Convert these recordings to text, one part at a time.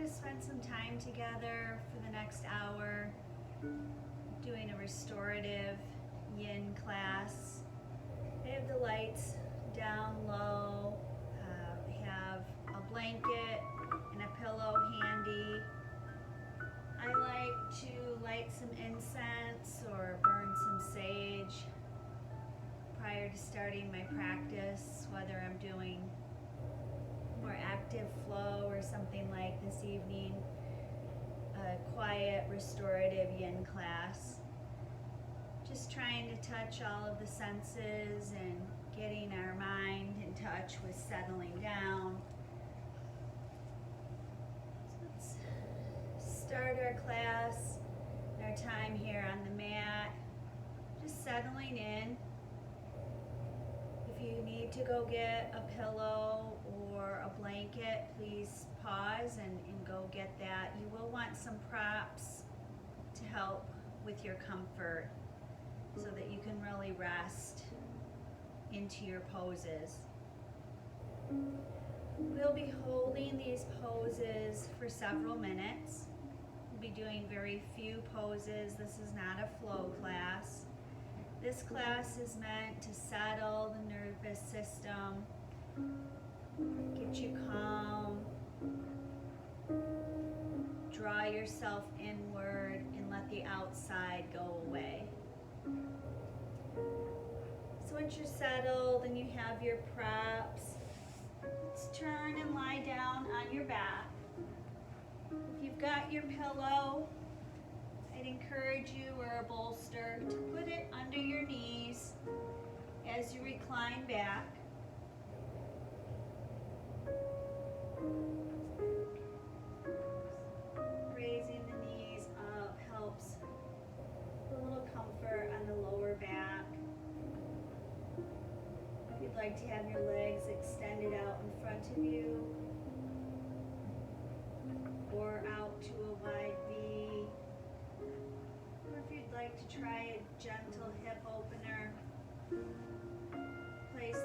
to spend some time together for the next hour doing a restorative yin class. I have the lights down low. We have a blanket and a pillow handy. I like to light some incense or burn some sage prior to starting my practice, whether I'm doing more active flow or something like this evening, a quiet restorative yin class. Just trying to touch all of the senses and getting our mind in touch with settling down. So let's start our class, our time here on the mat, just settling in. If you need to go get a pillow or a blanket, please pause and go get that. You will want some props to help with your comfort so that you can really rest into your poses. We'll be holding these poses for several minutes. We'll be doing very few poses. This is not a flow class. This class is meant to settle the nervous system, get you calm, draw yourself inward, and let the outside go away. So once you're settled and you have your props, let's turn and lie down on your back. If you've got your pillow, I'd encourage you, or a bolster, to put it under your knees as you recline back. Raising the knees up helps a little comfort on the lower back. If you'd like to have your legs extended out in front of you or out to a wide V, or if you'd like to try a gentle hip opener, place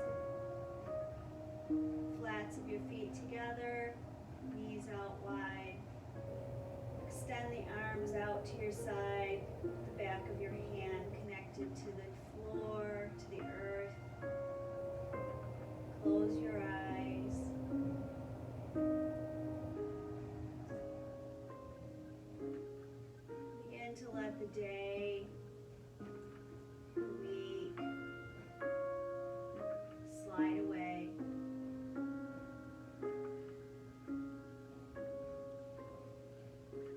the flats of your feet together, knees out wide. Extend the arms out to your side, the back of your hand connected to the floor, to the earth. Close your eyes. Begin to let the day, the week, slide away.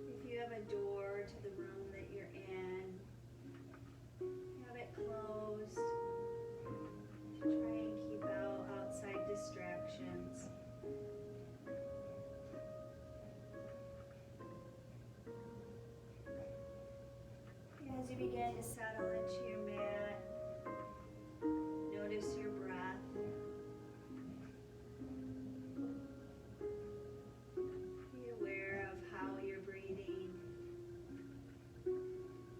If you have a door to the room that you're in, have it closed. Try and keep out outside distractions. As you begin to settle into your mat, notice your breath. Be aware of how you're breathing,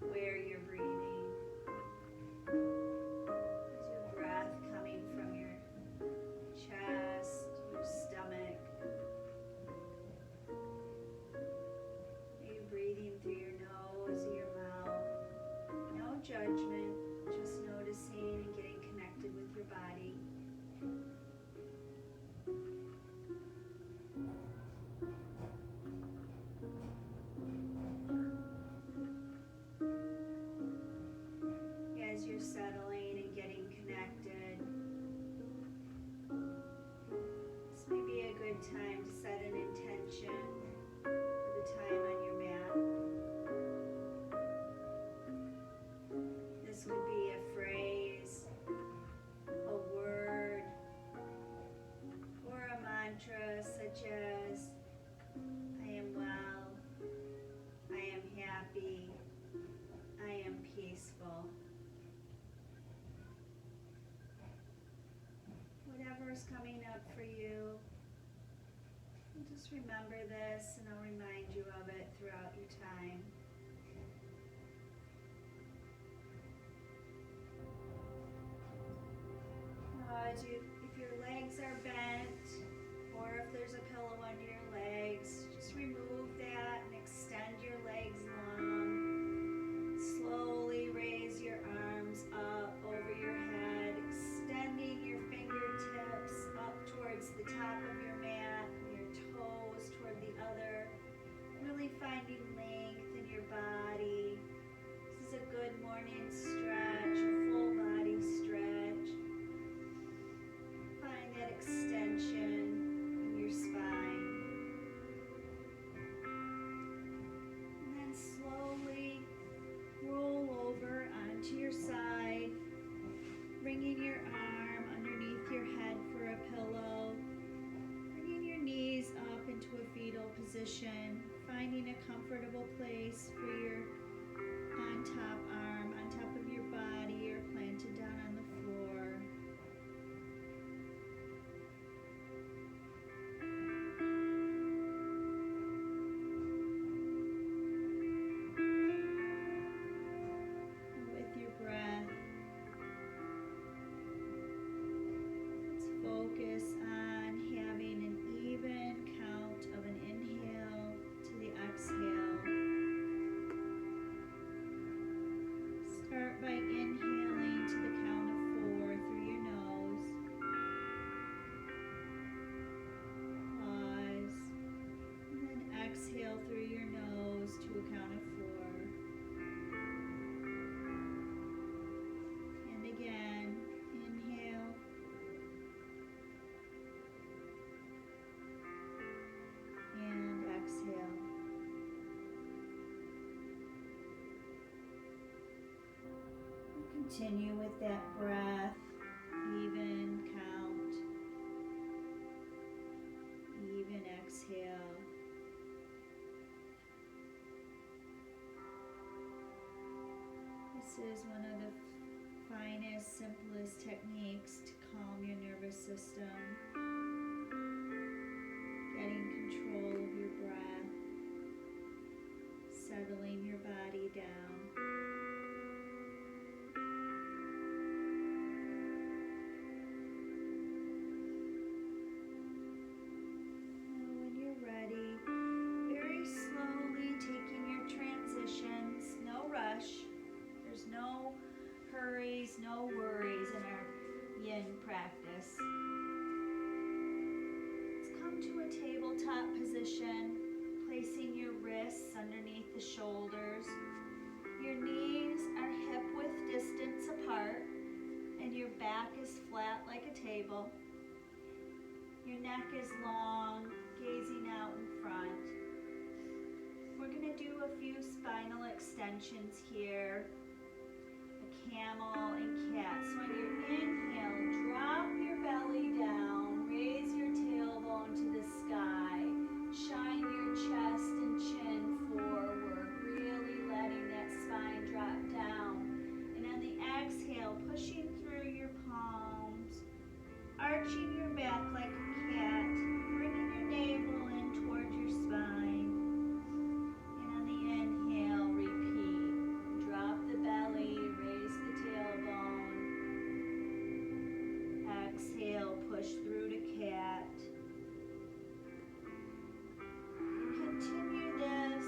where you're breathing. Is your breath coming from your chest, your stomach? Are you breathing through your nose or your mouth? No judgment, just noticing and getting connected with your body. As you're settling and getting connected, this may be a good time to set an intention for the time on your mat. This could be a phrase, a word, or a mantra such as, I am well, I am happy, I am peaceful. Whatever is coming up for you, just remember this and I'll remind you of it throughout your time. If your legs are bent, or if there's a pillow under your legs, just remove position, finding a comfortable place for your on top arm, on top of your body, or planted down on the floor. With your breath, let's focus on having an even count of an inhale to the exhale. Start by inhaling to the count of 4 through your nose. Pause. And then exhale through your nose to a count of 4. And again, inhale. And exhale. Continue with that breath, even count, even exhale. This is one of the finest, simplest techniques to calm your nervous system. Getting control of your breath, settling your body down. There's no hurries, no worries in our yin practice. Let's come to a tabletop position, placing your wrists underneath the shoulders. Your knees are hip-width distance apart, and your back is flat like a table. Your neck is long, gazing out in front. We're going to do a few spinal extensions here, a camel and cat. So on your inhale, drop your belly down, raise your tailbone to the sky, shine your chest and chin forward, really letting that spine drop down. And on the exhale, pushing through your palms, arching your back like a cat, bringing your navel in towards your spine. Exhale, push through to cat. Continue this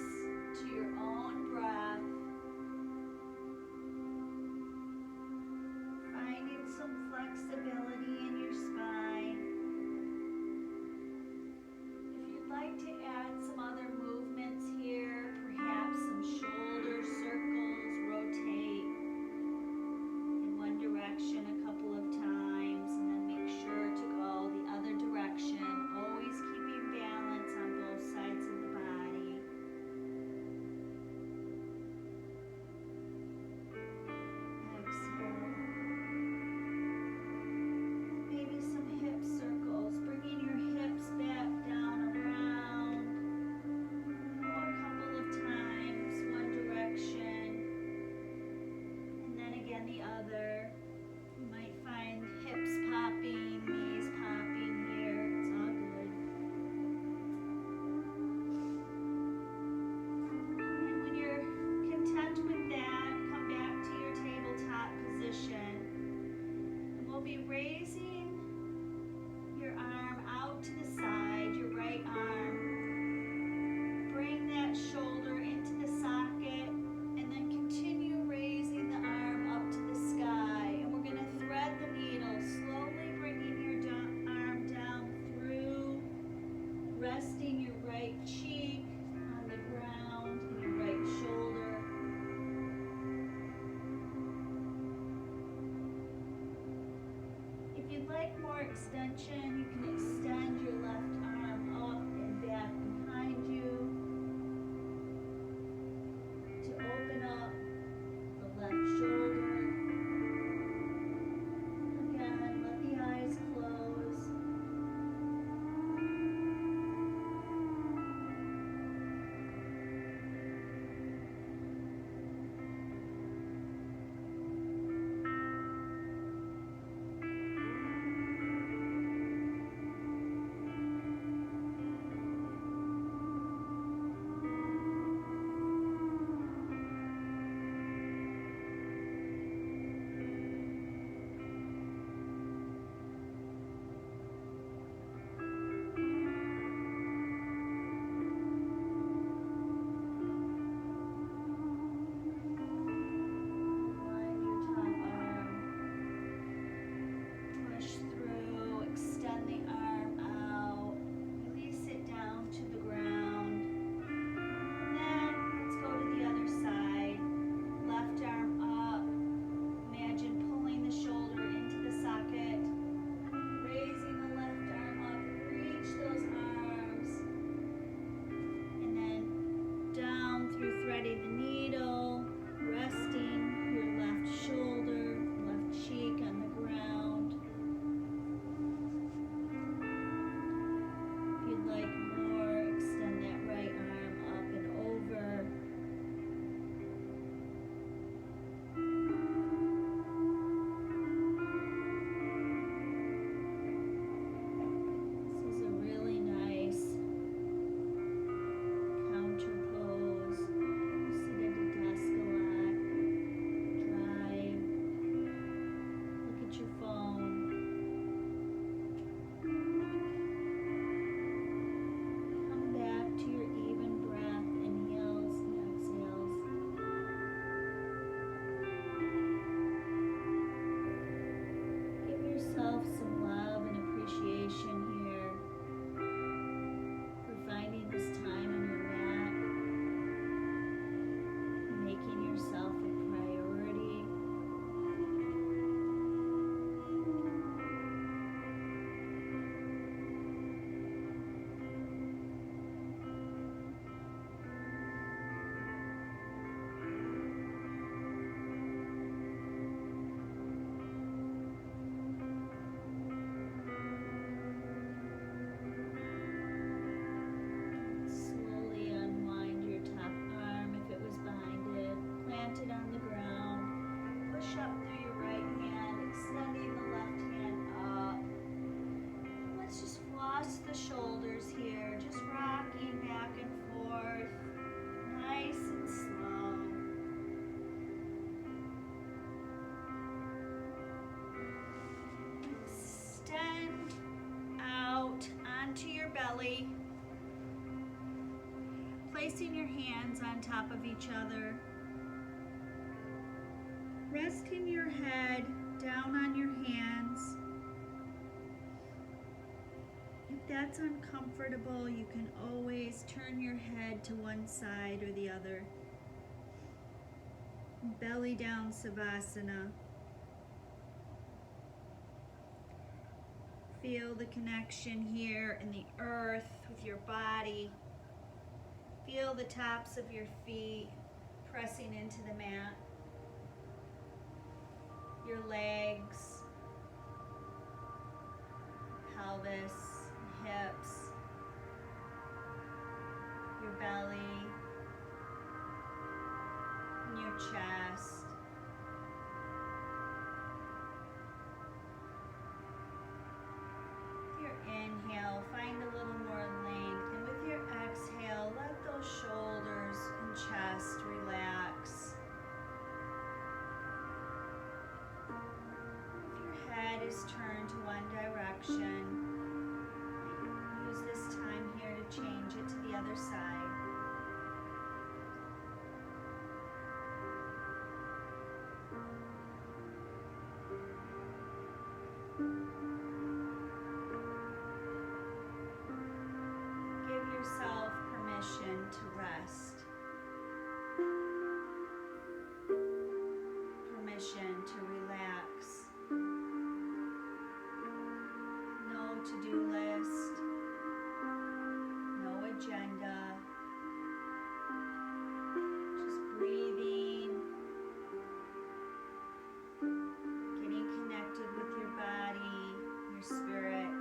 to your own breath. Finding some flexibility in your spine. If you'd like to add some other movements here, perhaps some shoulder circles, rotate in one direction a couple of times, and then make sure to go the other direction, always keeping balance on both sides of the body. Exhale. Maybe some hip circles, bringing your hips back down around. A couple of times, one direction, and then again the other. You might find hips popping, knees popping here. It's all good. And when you're content with that, come back to your tabletop position. And we'll be raising your arm out to the side, your right arm. Bring that shoulder into the socket, and then continue raising the arm up to the sky. And we're going to thread the needle, slowly bringing your arm down through, resting your right cheek on the ground and your right shoulder. If you'd like more extension, you can extend your left arm up and back behind you to open up the left shoulder. Again, let the eyes close. belly. Placing your hands on top of each other. Resting your head down on your hands. If that's uncomfortable, you can always turn your head to one side or the other. Belly down Savasana. Feel the connection here in the earth with your body. Feel the tops of your feet pressing into the mat. Your legs, pelvis, hips, your belly, and your chest. With your inhale, find a little more length, and with your exhale, let those shoulders and chest relax. If your head is turned to one direction, use this time here to change it to the other side. Give yourself permission to rest. Permission to relax. No to-do list. No agenda. Just breathing. Getting connected with your body, your spirit.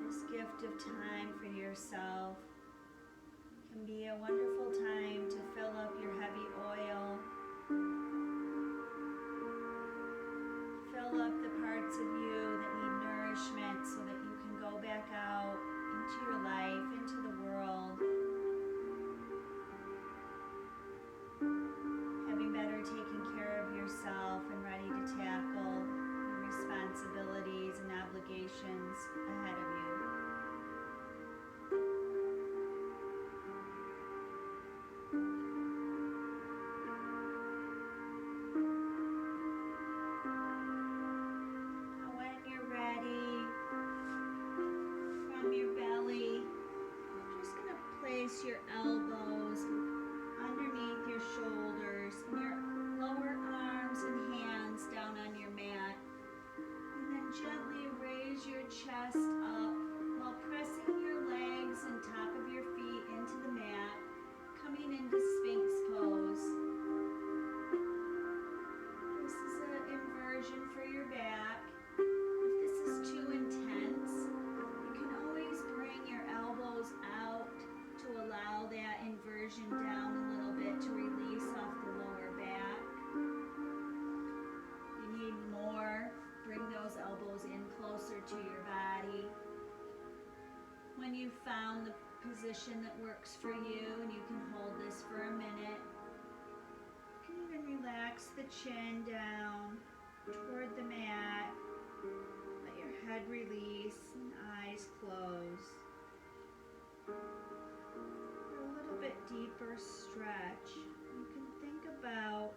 This gift of time for yourself can be a wonderful time to fill up your heavy oil. Fill up the parts of you that need nourishment so that you can go back out into your life, into the world. Having better taken care of yourself and ready to tackle your responsibilities and obligations ahead of you. Now when you're ready, from your belly, you're just going to place your elbows underneath your shoulders and your lower arms and hands down on your mat. And then gently raise your chest up while pressing your legs and top of your feet into the mat, coming into Sphinx pose. This is an inversion for your back. If this is too intense, you can always bring your elbows out to allow that inversion down a little bit to release off the lower back. If you need more, bring those elbows in closer to your body. When you've found the position that works for you, and you can hold this for a minute, you can even relax the chin down toward the mat. Let your head release and eyes close. For a little bit deeper stretch, you can think about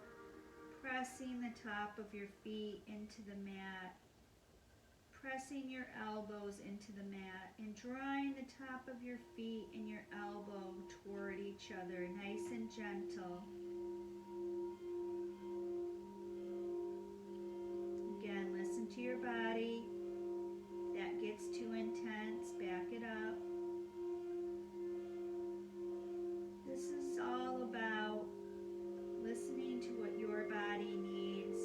pressing the top of your feet into the mat, pressing your elbows into the mat, and drawing the top of your feet and your elbow toward each other, nice and gentle. Again, listen to your body. If that gets too intense, back it up. This is all about listening to what your body needs.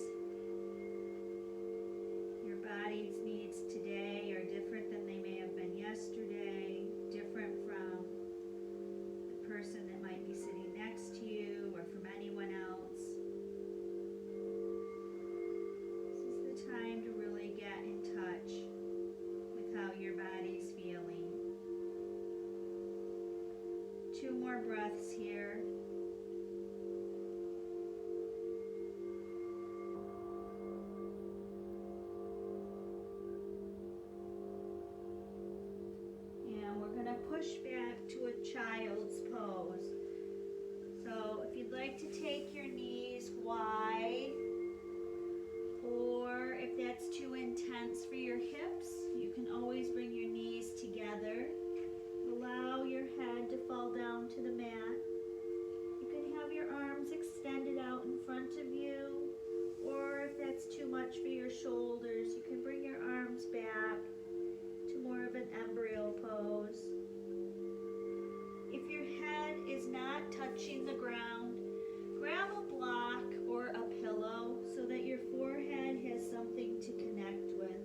Your body's needs today are different than they may have been yesterday, different from the person that might be sitting next to you or from anyone else. This is the time to really get breaths here. And we're going to push back to a child's pose. So if you'd like to take your knees wide, or if that's too intense for your hips, you can always bring your knees together. Allow your head to fall down to the mat. You can have your arms extended out in front of you, or if that's too much for your shoulders, you can bring your arms back to more of an embryo pose. If your head is not touching the ground, grab a block or a pillow so that your forehead has something to connect with.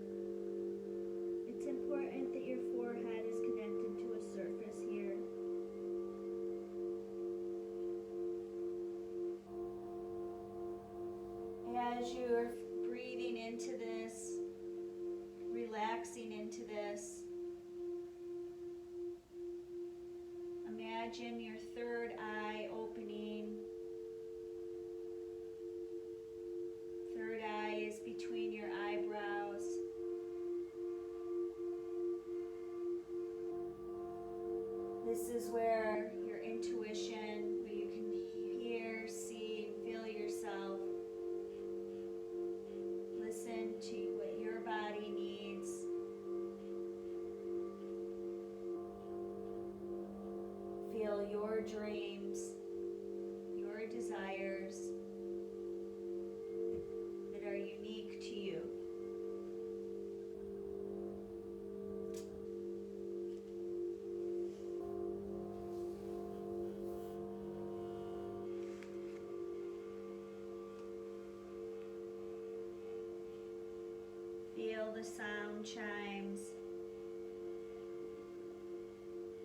It's important that your forehead is connected to a surface here. As you're breathing into this, relaxing into this, imagine your third eye opening. Third eye is between your eyebrows. This is where your intuition, where you can hear, see, feel yourself. Listen to what your body needs. Feel your dreams, your desires that are unique to you. Feel the sound chimes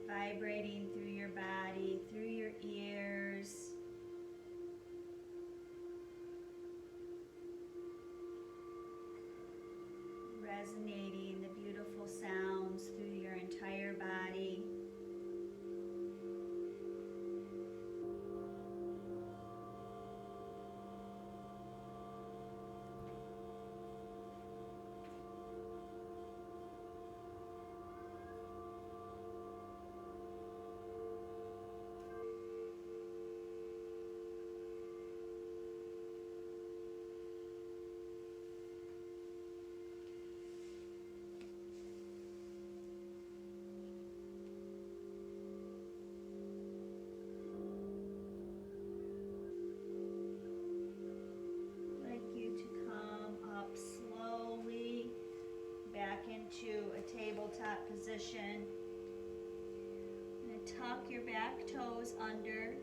vibrating through your body, through your ears. Resonating the beautiful sounds through your entire body. Into a tabletop position. I'm going to tuck your back toes under.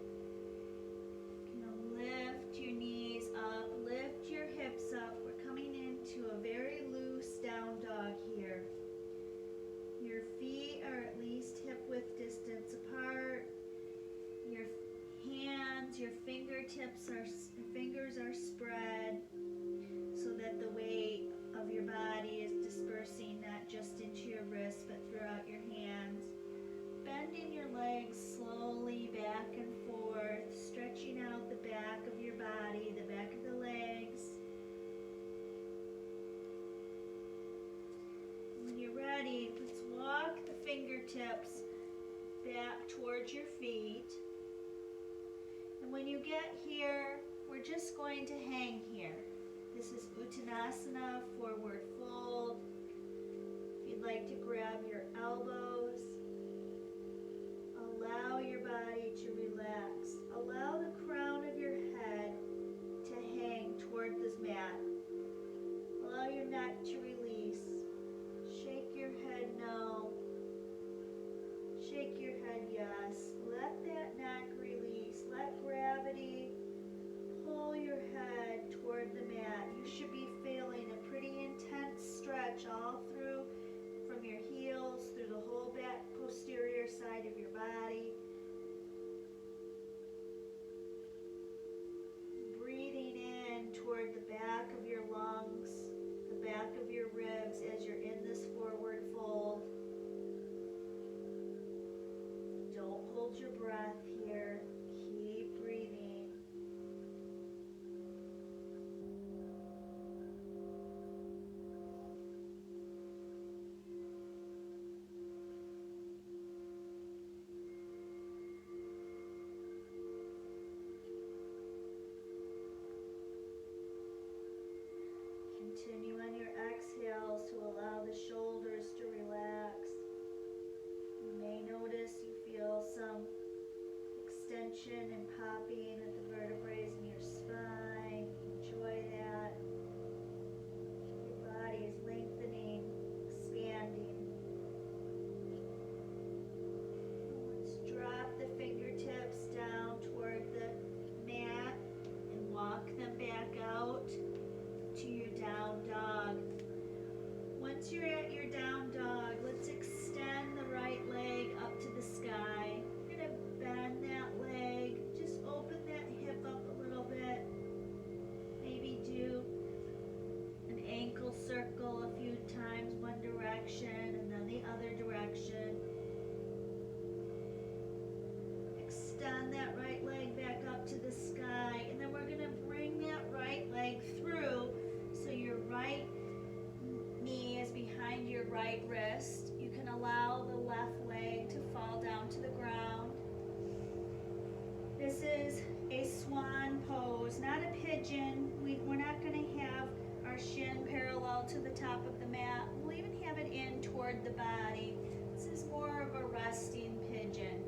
You're going to lift your knees up, lift your hips up. We're coming into a very loose down dog here. Your feet are at least hip width distance apart. Your hands, your fingers are spread so that the weight of your body is dispersing not just into your wrists but throughout your hands. Bending your legs slowly back and forth, stretching out the back of your body, the back of the legs. When you're ready, let's walk the fingertips back towards your feet. And when you get here, we're just going to hang here. This is Uttanasana, forward fold. If you'd like to grab your elbows, allow your body to relax. Allow the crown of your head to hang toward this mat. Allow your neck to release. Shake your head no. Shake your head yes. Let that neck release. Let gravity pull your head toward the mat. You should be feeling a pretty intense stretch all through, from your heels through the whole back posterior side of your body. tension and popping at the vertebrae in your spine. Enjoy that. Your body is lengthening, expanding. Let's drop the fingertips down toward the mat and walk them back out to your down dog. Once you're at your down dog, let's extend the right leg up to the sky. You're going to bend that leg, just open that hip up a little bit. Maybe do an ankle circle a few times, one direction and then the other direction. Extend that right leg back up to the sky, and then we're going to bring that right leg through so your right knee is behind your right wrist. You can allow the left leg to fall down to the ground. This is a swan pose, not a pigeon. We're not going to have our shin parallel to the top of the mat. We'll even have it in toward the body. This is more of a resting pigeon.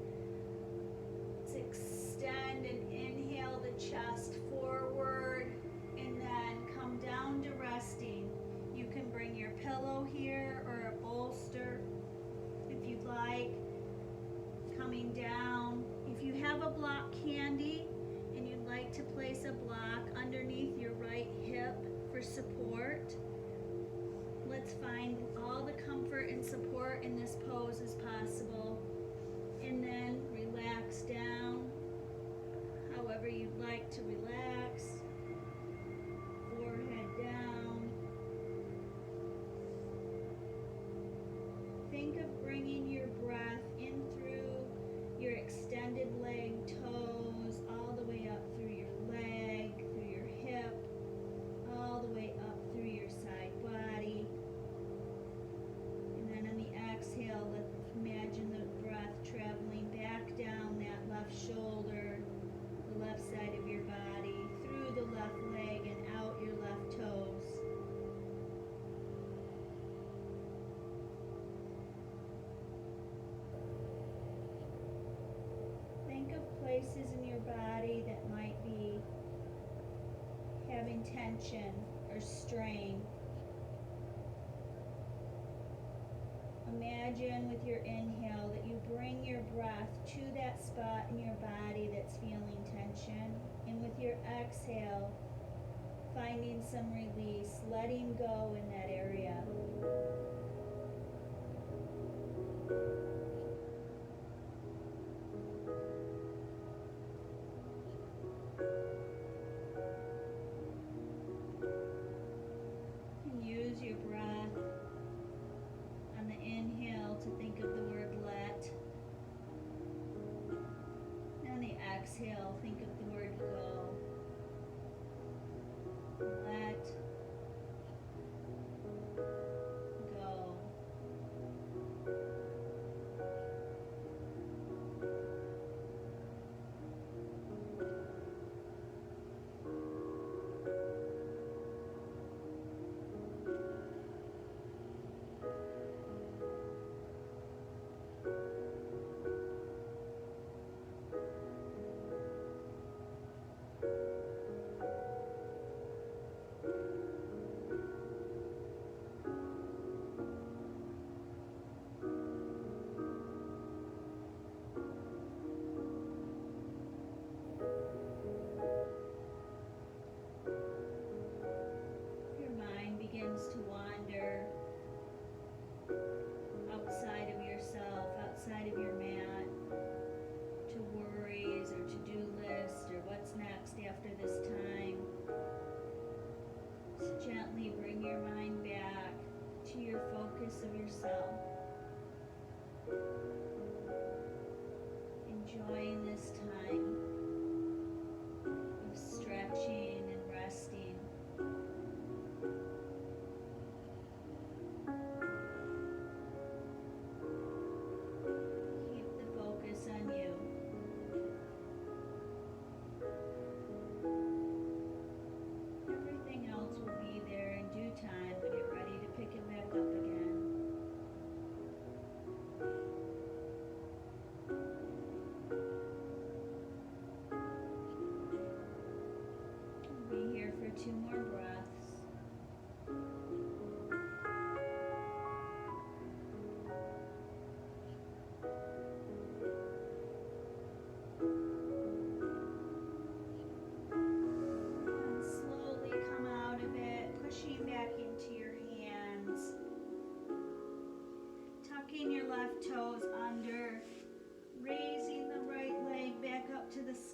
Let's extend and inhale the chest forward and then come down to resting. You can bring your pillow here or a bolster if you'd like. Coming down. If you have a block handy and you'd like to place a block underneath your right hip for support, let's find all the comfort and support in this pose as possible. And then relax down however you'd like to relax. Forehead down. Think of bringing your breath in through your extended leg toes, all the way up through your leg, through your hip, all the way up through your side body. And then on the exhale, let's imagine the breath traveling back down that left shoulder, the left side of your body, through the left leg and out your left toes. Think of places in your body that might be having tension or strain. Imagine with your inhale that you bring your breath to that spot in your body that's feeling tension. And with your exhale, finding some release, letting go in that area. And use your breath on the inhale to think of the word let. And on the exhale, think of the word go. Let go.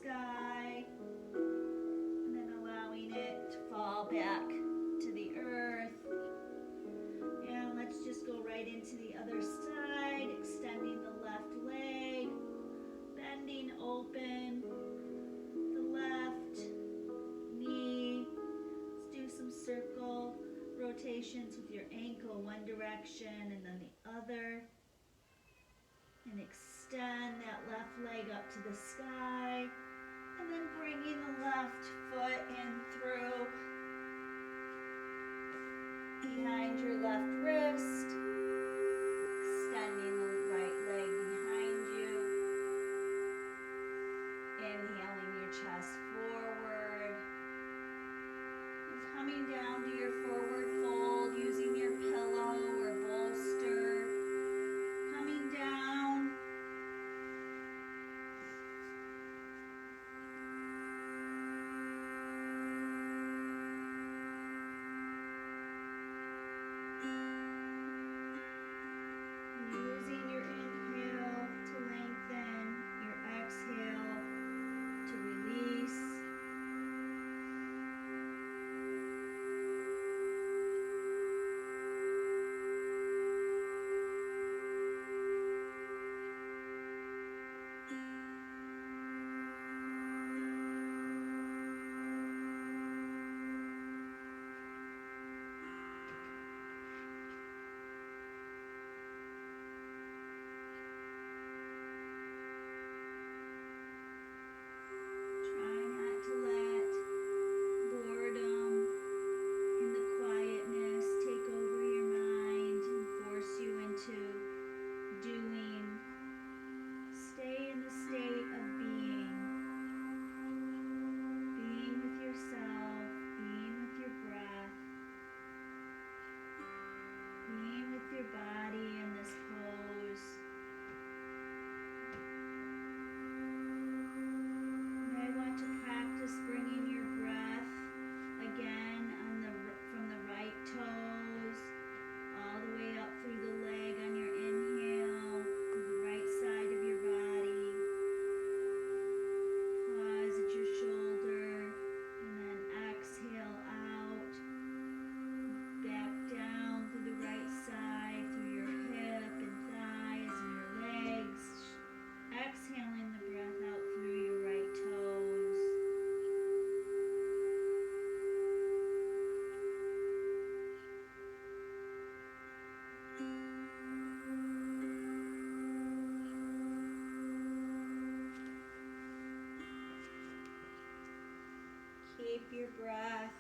sky, and then allowing it to fall back to the earth. And let's just go right into the other side, extending the left leg, bending open the left knee. Let's do some circle rotations with your ankle, one direction and then the other. And extend that left leg up to the sky. And then bringing the left foot in through behind your left wrist. Extending the right leg behind you. Inhaling your chest forward. And coming down to your forward fold using your pillow or bolster. Coming down. Using your inhale to lengthen, your exhale to release. Try not to let boredom and the quietness take over your mind and force you into doing. Stay in the state of being. Being with yourself, being with your breath, being with your body in this pose. You may want to practice bringing your breath again from the right toes all the way up through the leg on your inhale, through the right side of your body. Pause at your shoulder and then exhale out, back down through the right side, through your hip and thighs and your legs. Exhaling the breath out through your right toes. Keep your breath.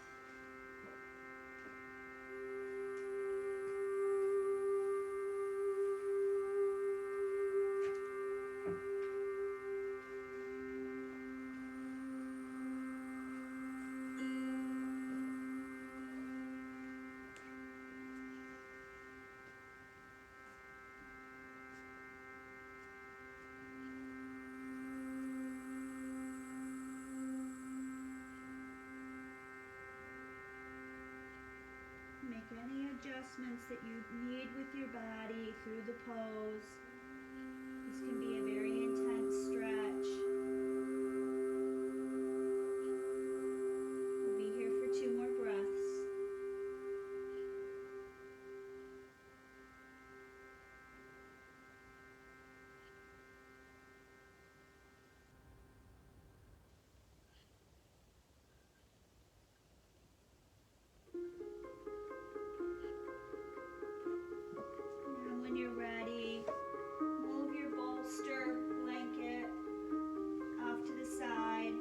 Make any adjustments that you need with your body through the pose. This can be a very intense stretch. We'll be here for 2 more breaths. And when you're ready, move your bolster blanket off to the side.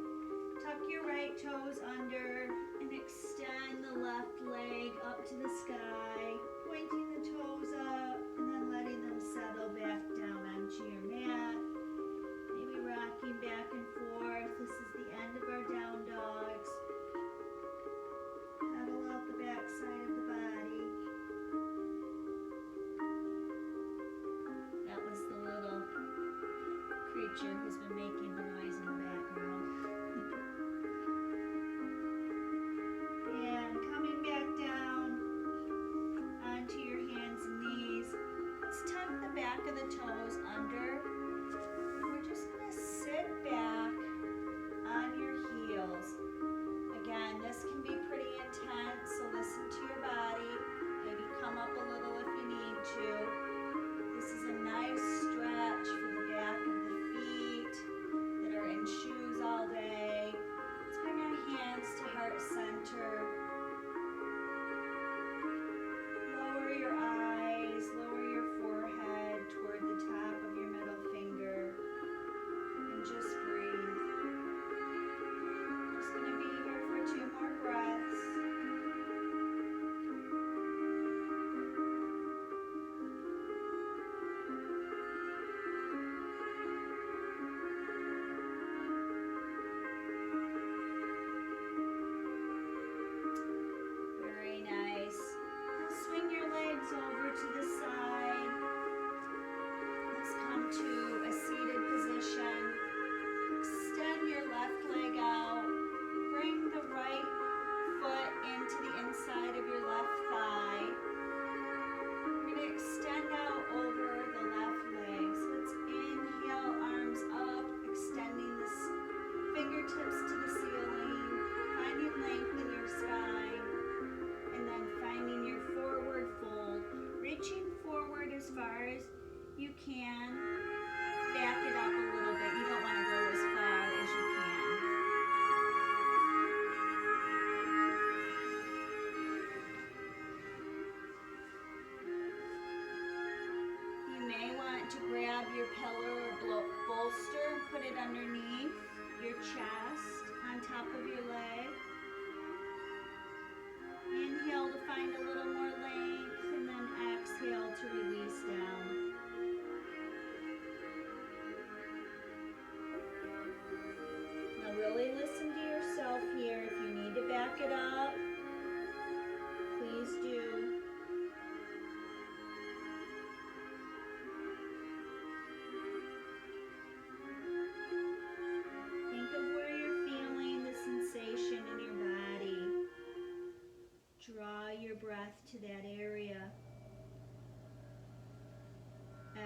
Tuck your right toes under and extend the left leg up to the sky, pointing the toes up and then letting them settle back down onto your mat. Maybe rocking back and forth. This is the end of our down dogs. Pedal out the back side of the body. That was the little creature who's been making the noise in the background. And coming back down onto your hands and knees. Let's tuck the back of the toes under. And we're just going to sit back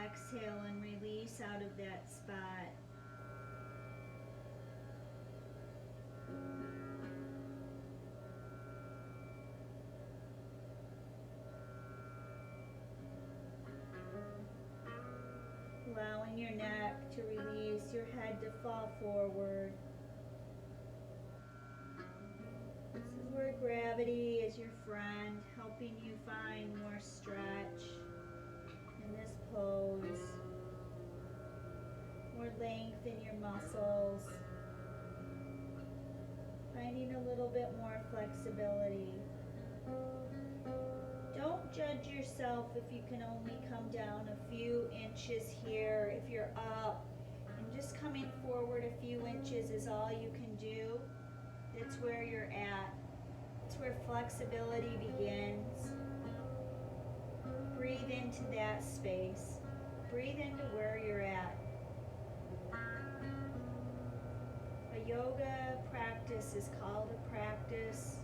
exhale and release out of that spot. Allowing your neck to release, your head to fall forward. This is where gravity is your friend, helping you find more stretch in this pose, more length in your muscles, finding a little bit more flexibility. Don't judge yourself if you can only come down a few inches here. If you're up and just coming forward a few inches is all you can do, that's where you're at. It's where flexibility begins. Breathe into that space. Breathe into where you're at. A yoga practice is called a practice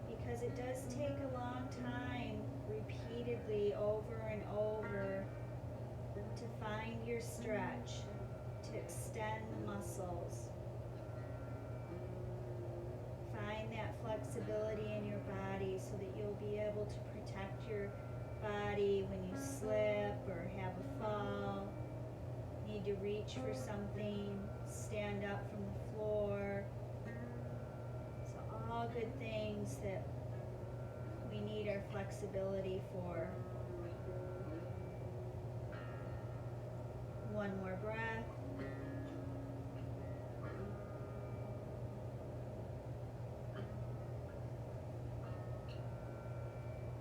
because it does take a long time, repeatedly over and over, to find your stretch, to extend the muscles. Find that flexibility in your body so that you'll be able to protect your body when you slip or have a fall. Need to reach for something, stand up from the floor. So all good things that we need our flexibility for. One more breath.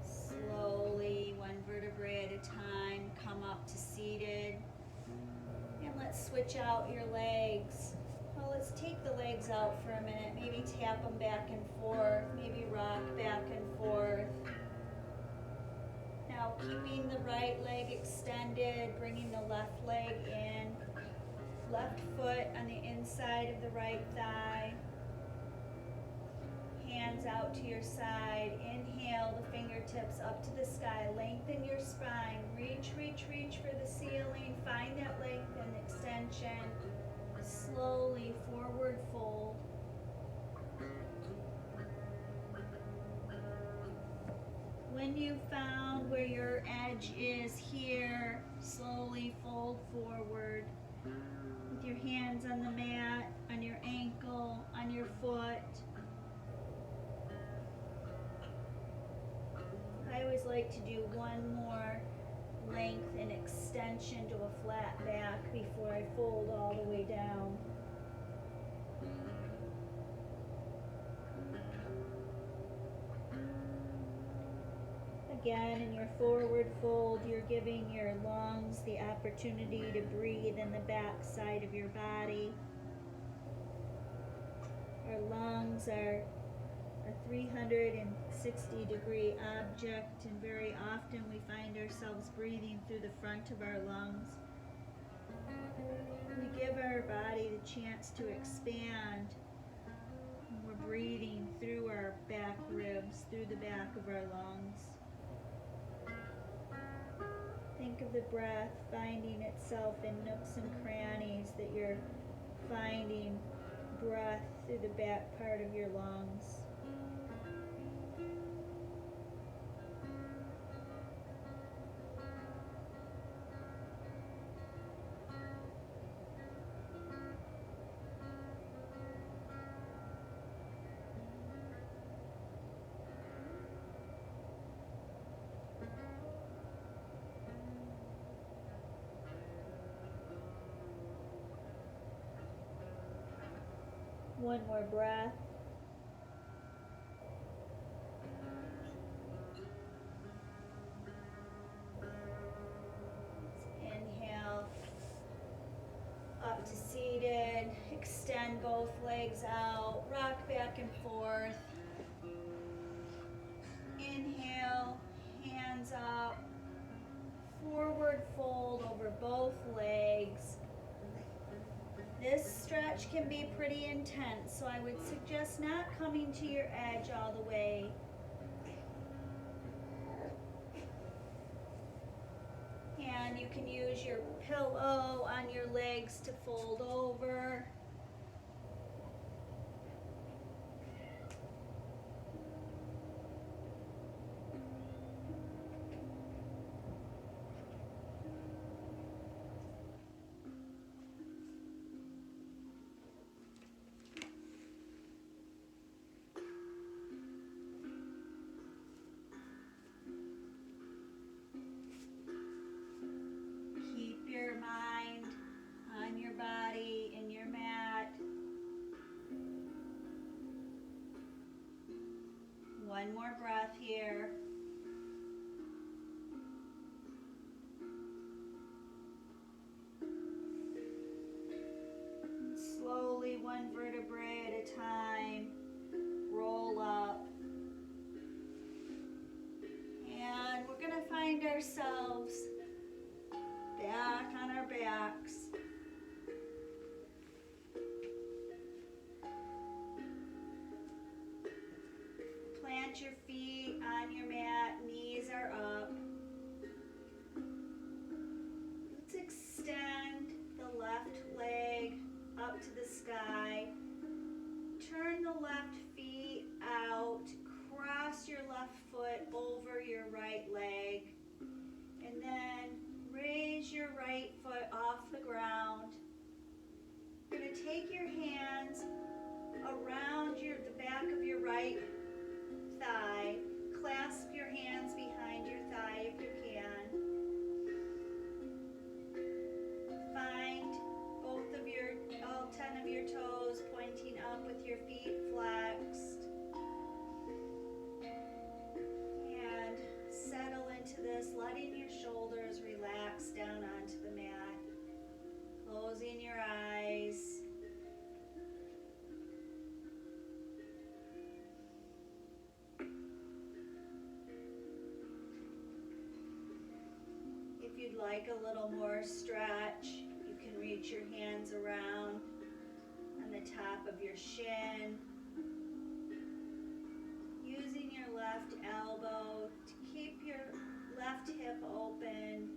Slowly, one vertebrae at a time, come up to seated. And let's switch out your legs. Well, let's take the legs out for a minute. Maybe tap them back and forth. Maybe rock back and forth. Now, keeping the right leg extended, bringing the left leg in. Left foot on the inside of the right thigh. Hands out to your side. Inhale, the fingertips up to the sky. Lengthen your spine. Reach, reach, reach for the ceiling. Find that length and extension. Slowly forward fold. When you've found where your edge is here, slowly fold forward. With your hands on the mat, on your ankle, on your foot. I always like to do one more length and extension to a flat back before I fold all the way down. Again, in your forward fold, you're giving your lungs the opportunity to breathe in the back side of your body. Our lungs are a 360-degree object, and very often we find ourselves breathing through the front of our lungs. We give our body the chance to expand. And we're breathing through our back ribs, through the back of our lungs. Think of the breath finding itself in nooks and crannies, that you're finding breath through the back part of your lungs. One more breath. Inhale, up to seated. Extend both legs out. Rock back and forth. Inhale, hands up. Forward fold over both legs. This stretch can be pretty intense, so I would suggest not coming to your edge all the way. And you can use your pillow on your legs to fold over. Keep your mind on your body and your mat. One more breath here. And slowly, one vertebrae at a time, roll up. And we're going to find ourselves back on our backs. Plant your feet on your mat, knees are up. Let's extend the left leg up to the sky. Turn the left feet out, cross your left foot over your right leg, and then raise your right foot off the ground. You're going to take your hands around the back of your right thigh. Clasp your hands behind your thigh if you can. Find all 10 of your toes pointing up with your feet flexed. And settle into this, letting your shoulders relax down onto the mat. Closing your eyes. If you'd like a little more stretch, you can reach your hands around on the top of your shin. Using your left elbow to keep your left hip open.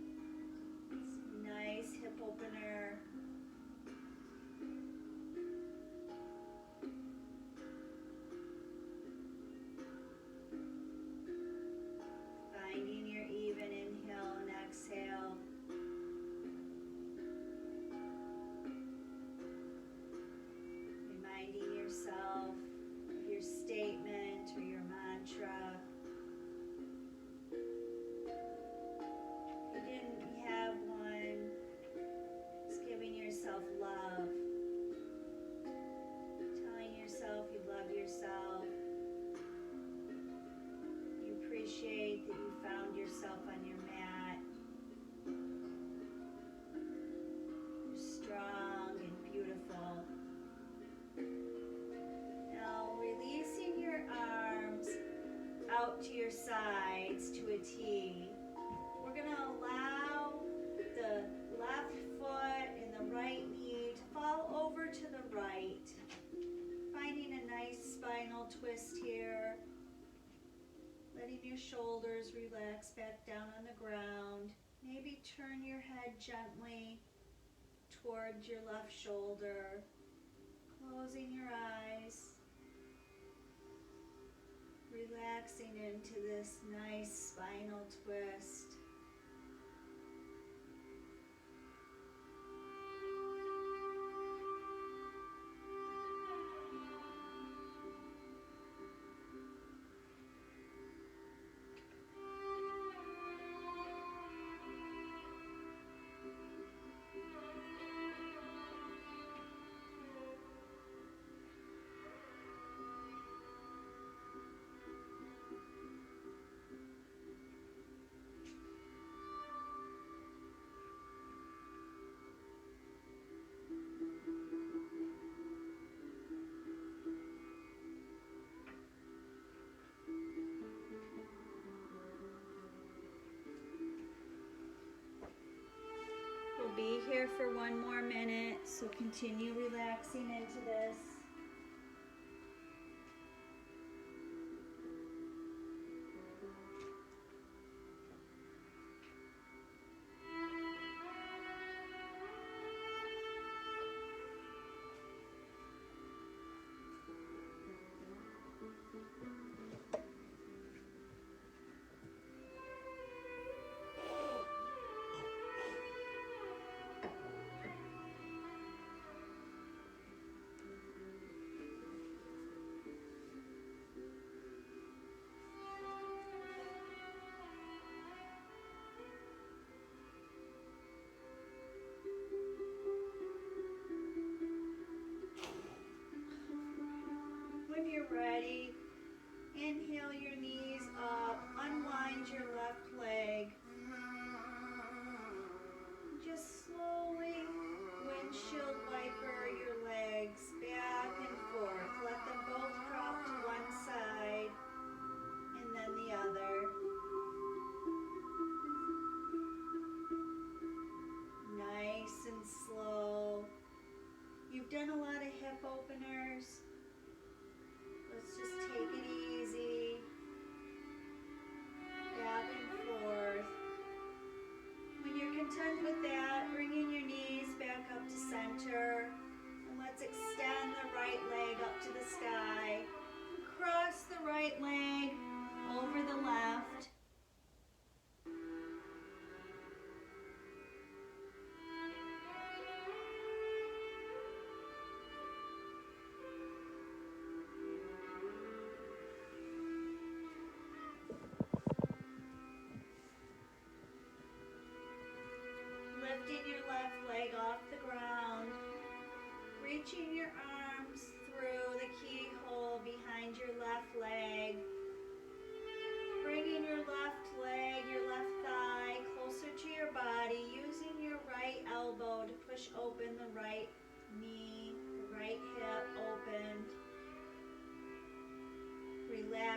Nice hip opener. Finding your even inhale and exhale. Reminding yourself of your statement or your mantra. If you didn't have one, just giving yourself love. Telling yourself you love yourself. You appreciate that you found yourself on your mat. You're strong and beautiful. Now releasing your arms out to your sides to a T. We're going to allow the left foot and the right knee to fall over to the right. Finding a nice spinal twist here. Letting your shoulders relax back down on the ground. Maybe turn your head gently towards your left shoulder. Closing your eyes. Relaxing into this nice spinal twist. We'll be here for one more minute, so continue relaxing into this.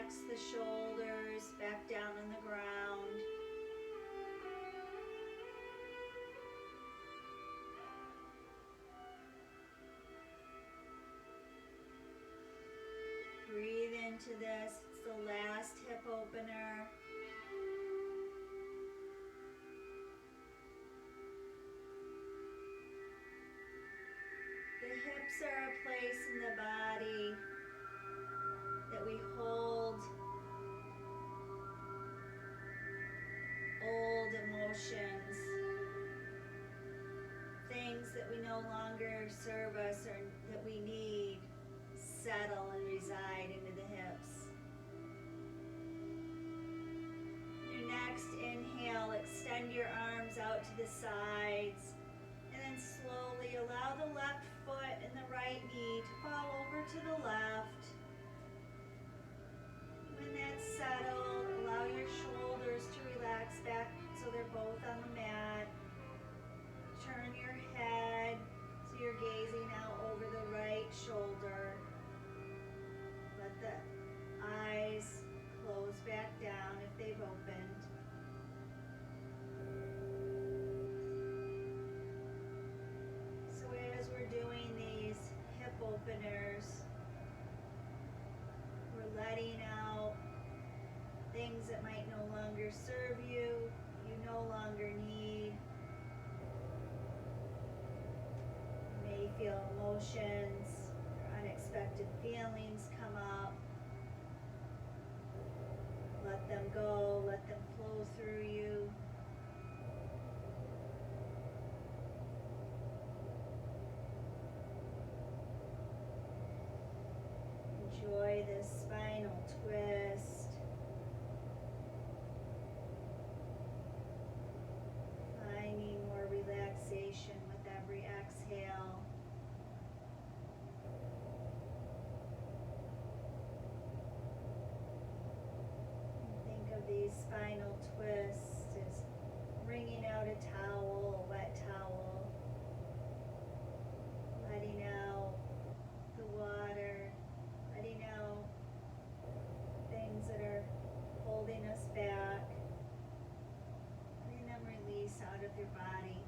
Relax the shoulders back down on the ground. Breathe into this. It's the last hip opener. The hips are a place in the body that we hold old emotions, things that we no longer serve us or that we need settle and reside into the hips. Your next inhale, extend your arms out to the sides, and then slowly allow the left foot and the right knee to fall over to the left. When that's settled, allow your shoulders to relax back so they're both on the mat. Turn your head so you're gazing out over the right shoulder. Let the eyes close back down if they've opened. So as we're doing these hip openers, we're letting out things that might no longer serve you, you no longer need. You may feel emotions or unexpected feelings come up. Let them go, let them flow through you. Enjoy this spinal twist. Finding more relaxation with every exhale. Think of these spinal twists as wringing out a towel, a wet towel, letting out the water, letting out things that are holding us back, letting them release out of your body.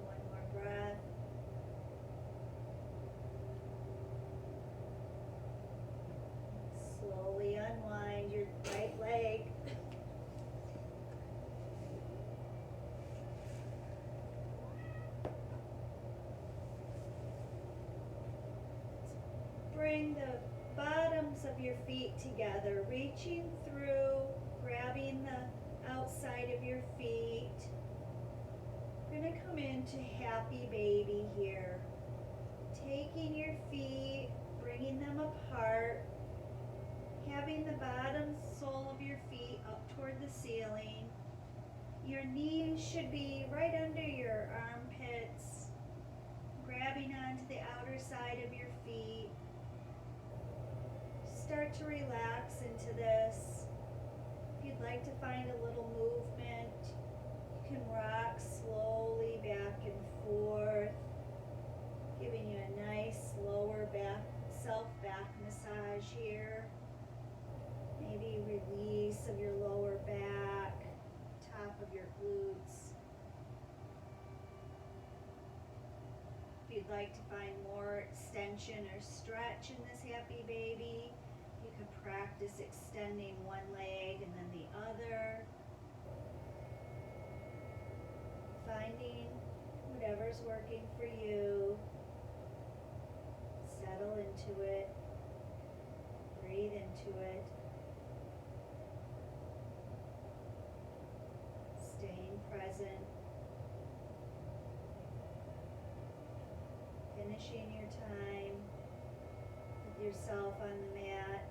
One more breath. Slowly unwind your right leg. Bring the bottoms of your feet together, reaching through, grabbing the outside of your feet. We're going to come into happy baby here. Taking your feet, bringing them apart, having the bottom sole of your feet up toward the ceiling. Your knees should be right under your armpits, grabbing onto the outer side of your feet. Start to relax into this. If you'd like to find a little movement, you can rock slowly back and forth, giving you a nice lower back, self-back massage here. Maybe release of your lower back, top of your glutes. If you'd like to find more extension or stretch in this happy baby, you can practice extending one leg and then the other. Finding whatever's working for you. Settle into it. Breathe into it. Staying present. Finishing your time with yourself on the mat.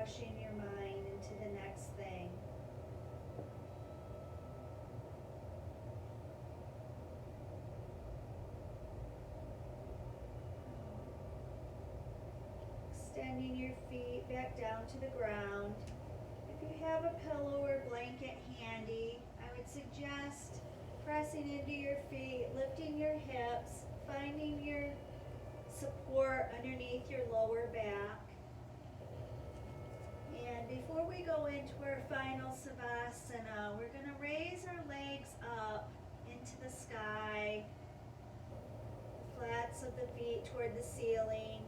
rushing your mind into the next thing. Extending your feet back down to the ground. If you have a pillow or blanket handy, I would suggest pressing into your feet, lifting your hips, finding your support underneath your lower back. And before we go into our final Savasana, we're going to raise our legs up into the sky, flats of the feet toward the ceiling.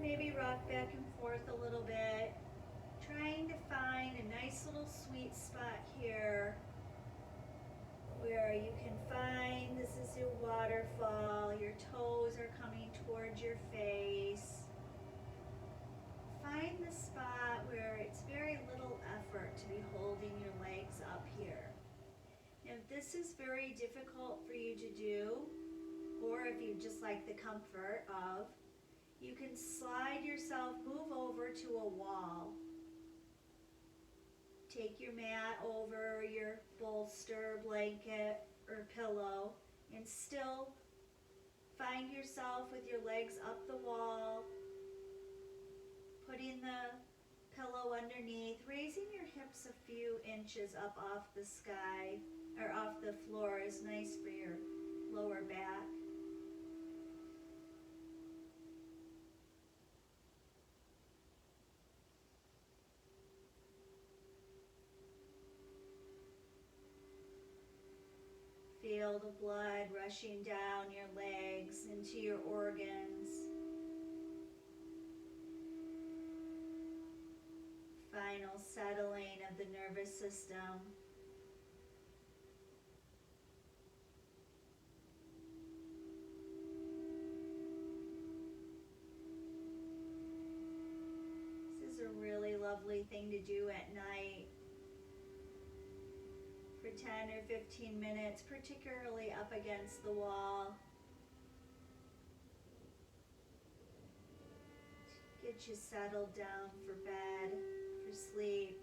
Maybe rock back and forth a little bit, trying to find a nice little sweet spot here where you can find, this is your waterfall, your toes are coming towards your face. Find the spot where it's very little effort to be holding your legs up here. Now, if this is very difficult for you to do, or if you just like the comfort of, you can slide yourself, move over to a wall. Take your mat over your bolster, blanket, or pillow, and still find yourself with your legs up the wall, putting the pillow underneath, raising your hips a few inches up off the sky, or off the floor is nice for your lower back. Feel the blood rushing down your legs into your organs. Final settling of the nervous system. This is a really lovely thing to do at night. For 10 or 15 minutes, particularly up against the wall. Get you settled down for bed, for sleep.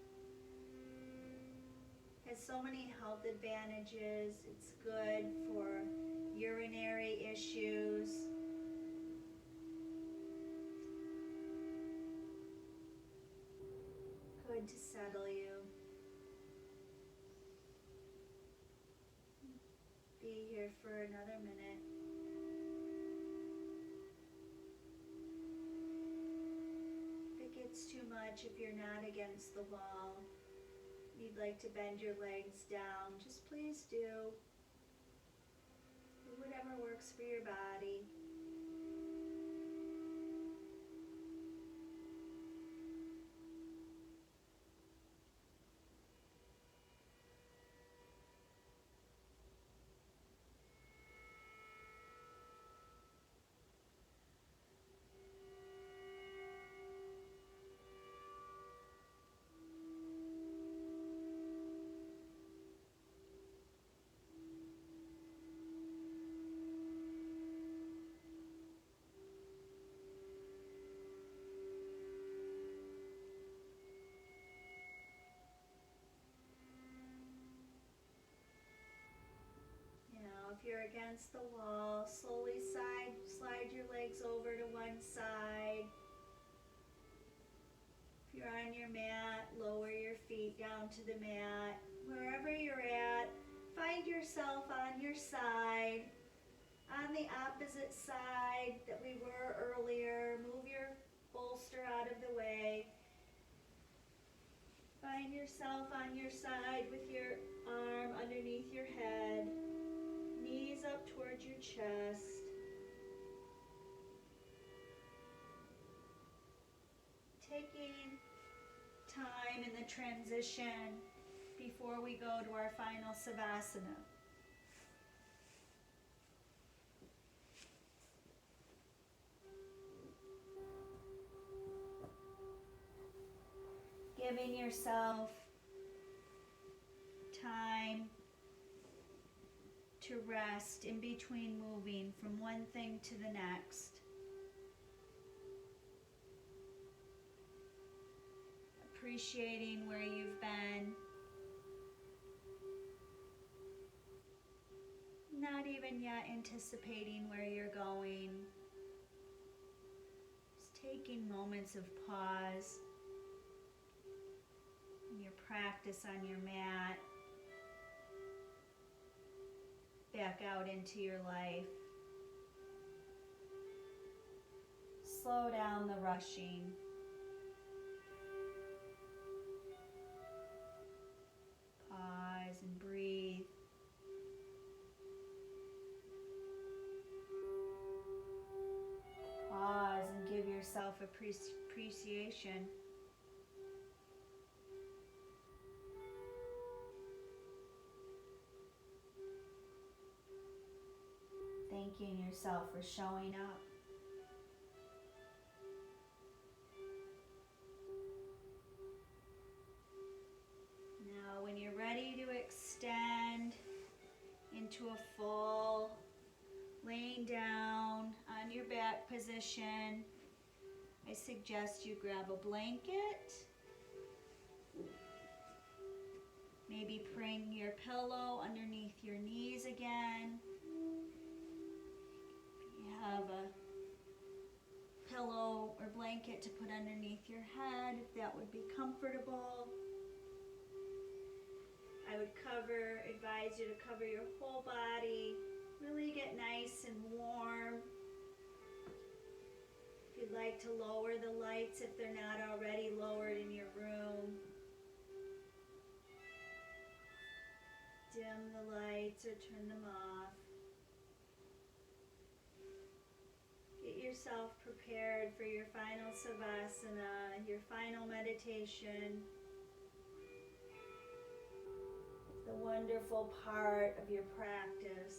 Has so many health advantages. It's good for urinary issues. Good to settle you. Be here for another minute. If it gets too much, if you're not against the wall, you'd like to bend your legs down, just please do. Do whatever works for your body. If you're against the wall, slowly slide your legs over to one side. If you're on your mat, lower your feet down to the mat. Wherever you're at, find yourself on your side, on the opposite side that we were earlier. Move your bolster out of the way. Find yourself on your side with your arm underneath your head. Knees up towards your chest. Taking time in the transition before we go to our final Savasana. Giving yourself time to rest in between moving from one thing to the next. appreciating where you've been. Not even yet anticipating where you're going. Just taking moments of pause in your practice on your mat. Back out into your life. Slow down the rushing. Pause and breathe. Pause and give yourself appreciation. Thanking yourself for showing up. Now, when you're ready to extend into a full laying down on your back position, I suggest you grab a blanket. Maybe bring your pillow underneath your knees again. If you have a pillow or blanket to put underneath your head, if that would be comfortable. I would advise you to cover your whole body. Really get nice and warm. If you'd like to lower the lights if they're not already lowered in your room. Dim the lights or turn them off. Get yourself prepared for your final savasana, your final meditation. The wonderful part of your practice.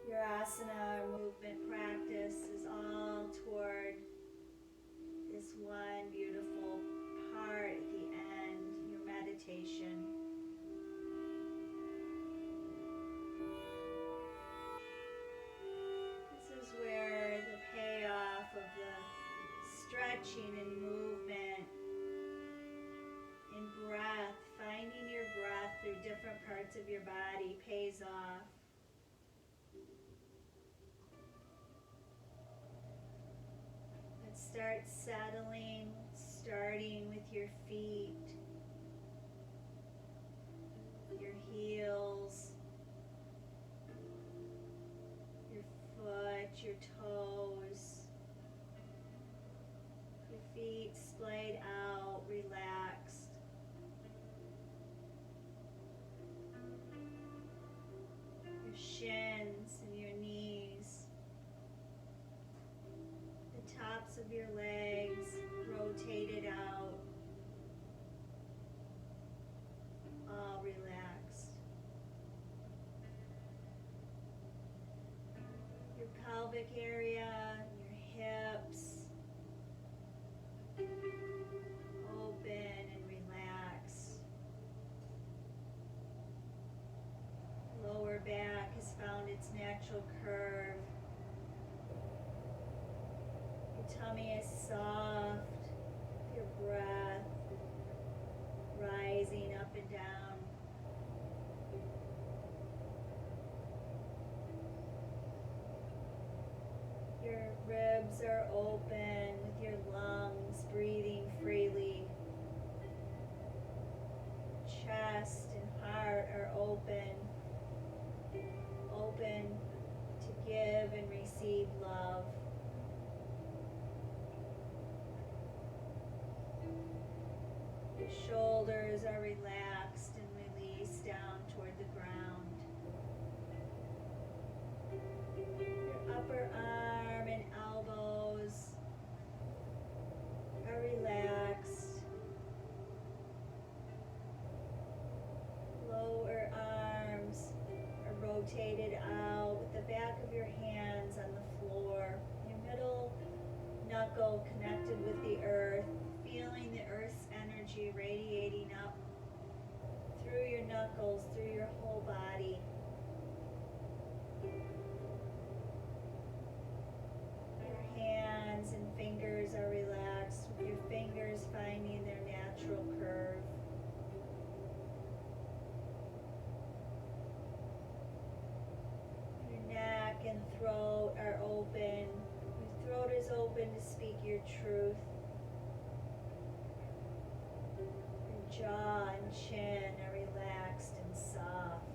Your asana or movement practice is all toward this one beautiful part at the end, your meditation. This is where the payoff of the stretching and movement and breath, finding your breath through different parts of your body pays off. Let's start settling, starting with your feet, your heels, your foot, your toes. Your feet splayed out, relaxed. Your shins and your knees. The tops of your legs rotated out. All relaxed. Your pelvic area, your hips. Open and relax. Lower back has found its natural curve. Your tummy is soft. Your breath rising up and down. Your ribs are open with your lungs breathing freely. Chest and heart are open. Open to give and receive love. Your shoulders are relaxed and released down toward the ground. Your upper arm and elbows are relaxed. Lower arms are rotated out with the back of your hands on the floor. Your middle knuckle connected with the earth, feeling the earth's energy radiating up through your knuckles, through your whole body. Your open to speak your truth. Your jaw and chin are relaxed and soft.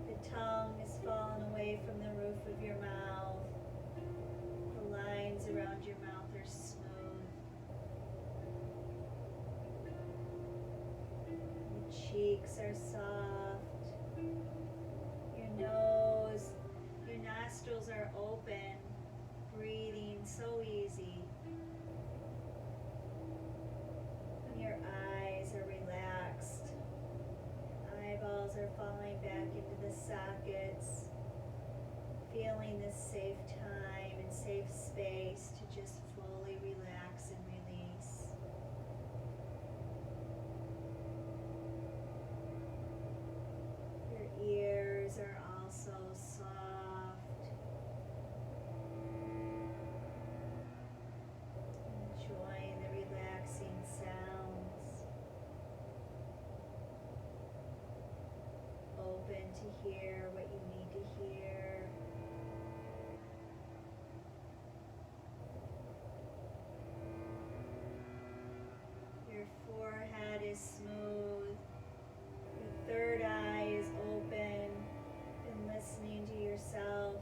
The tongue is fallen away from the roof of your mouth. The lines around your mouth are smooth. Your cheeks are soft. Your nose, your nostrils are open, breathing so easy. And your eyes are relaxed. Eyeballs are falling back into the sockets, feeling this safe time and safe space to just fully relax and release. Your ears are also soft. Enjoying the relaxing sounds. Open to hear what you need to hear. Your forehead is smooth. Your third eye is open and listening to yourself.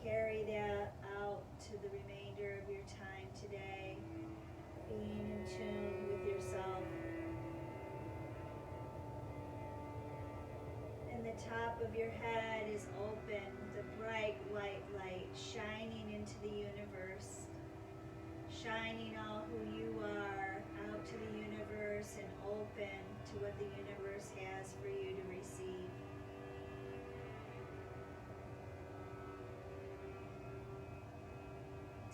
Carry that out to the remainder of your time today, being in tune with yourself. And the top of your head is open with a bright white light shining into the universe, shining all who you are out to the universe and open to what the universe has for you to receive.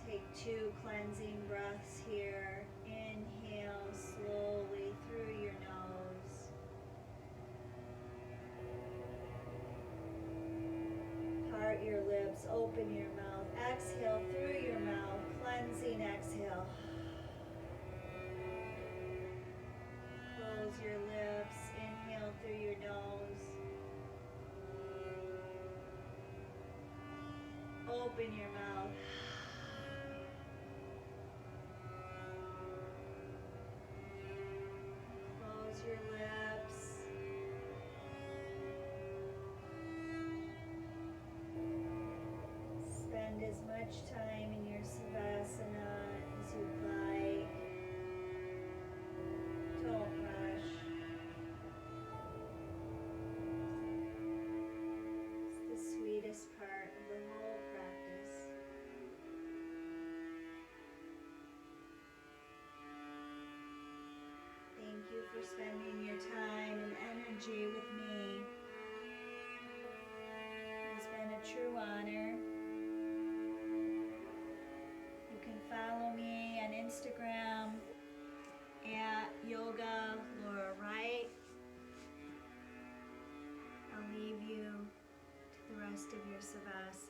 Take 2 cleansing breaths here. Inhale slowly through your nose. Part your lips, open your mouth. Exhale through your mouth, cleansing exhale. Close your lips, inhale through your nose. Open your mouth. Close your lips. Spend as much time in your savasana as you'd like. Don't rush. It's the sweetest part of the whole practice. Thank you for spending your time and energy with me. It's been a true honor. You can follow me on Instagram at Yoga Laura Wright. I'll leave you to the rest of your savasana.